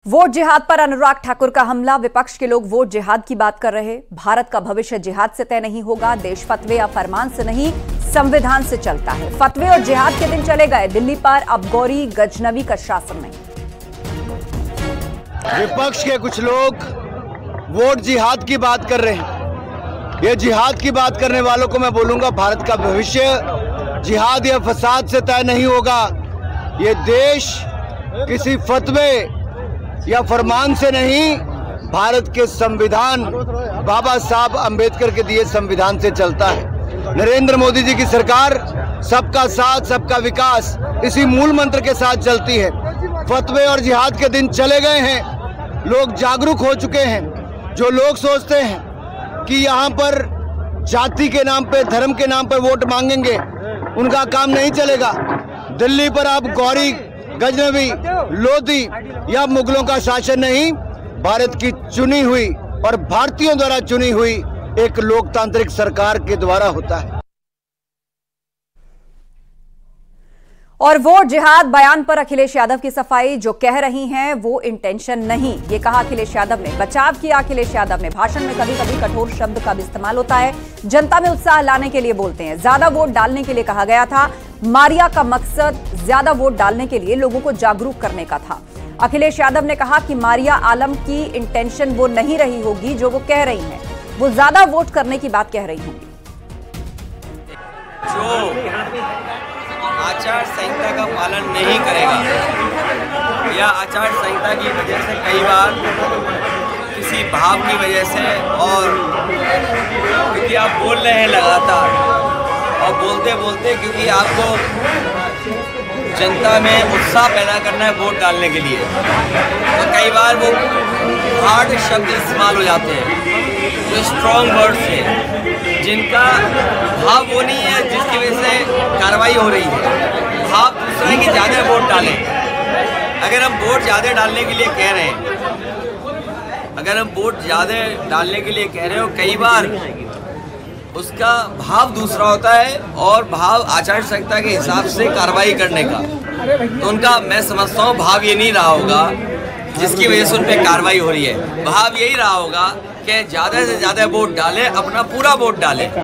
Vote जिहाद पर अनुराग ठाकुर का हमला। विपक्ष के लोग वोट जिहाद की बात कर रहे। भारत का भविष्य जिहाद से तय नहीं होगा। देश फतवे या फरमान से नहीं, संविधान से चलता है। फतवे और जिहाद के दिन चले गए। दिल्ली पर अब गौरी गजनवी का शासन नहीं। विपक्ष के कुछ लोग वोट जिहाद की बात कर रहे हैं। ये जिहाद की बात करने वालों को मैं बोलूंगा, भारत का भविष्य जिहाद या फसाद से तय नहीं होगा। ये देश किसी फतवे या फरमान से नहीं, भारत के संविधान, बाबा साहब अंबेडकर के दिए संविधान से चलता है। नरेंद्र मोदी जी की सरकार सबका साथ सबका विकास इसी मूल मंत्र के साथ चलती है। फतवे और जिहाद के दिन चले गए हैं। लोग जागरूक हो चुके हैं। जो लोग सोचते हैं कि यहाँ पर जाति के नाम पे, धर्म के नाम पे वोट मांगेंगे, उनका काम नहीं चलेगा। दिल्ली पर अब गौरी गजनवी, लोधी या मुगलों का शासन नहीं, भारत की चुनी हुई और भारतीयों द्वारा चुनी हुई एक लोकतांत्रिक सरकार के द्वारा होता है। और वोट जिहाद बयान पर अखिलेश यादव की सफाई। जो कह रही हैं वो इंटेंशन नहीं, ये कहा अखिलेश यादव ने। बचाव किया अखिलेश यादव ने। भाषण में कभी कभी कठोर शब्द का भी इस्तेमाल होता है। जनता में उत्साह लाने के लिए बोलते हैं। ज्यादा वोट डालने के लिए कहा गया था। मारिया का मकसद ज्यादा वोट डालने के लिए लोगों को जागरूक करने का था। अखिलेश यादव ने कहा कि मारिया आलम की इंटेंशन वो नहीं रही होगी जो वो कह रही हैं। वो ज्यादा वोट करने की बात कह रही होंगी। आचार संहिता का पालन नहीं करेगा या आचार संहिता की वजह से कई बार किसी भाव की वजह से, और क्योंकि आप बोल रहे हैं लगातार और बोलते बोलते, क्योंकि आपको जनता में उत्साह पैदा करना है वोट डालने के लिए, तो कई बार वो हार्ड शब्द इस्तेमाल हो जाते हैं, जो स्ट्रॉन्ग वर्ड्स हैं, जिनका भाव वो नहीं है जिसकी वजह से कार्रवाई हो रही है। भाव दूसरा है कि ज़्यादा वोट डालें। अगर हम वोट ज़्यादा डालने के लिए कह रहे हैं, अगर हम वोट ज़्यादा डालने के लिए कह रहे हो, कई बार उसका भाव दूसरा होता है और भाव आचार संहिता के हिसाब से कार्रवाई करने का, तो उनका मैं समझता हूँ भाव ये नहीं रहा होगा जिसकी वजह से उन पर कार्रवाई हो रही है। भाव यही रहा होगा कि ज़्यादा से ज़्यादा वोट डालें, अपना पूरा वोट डालें।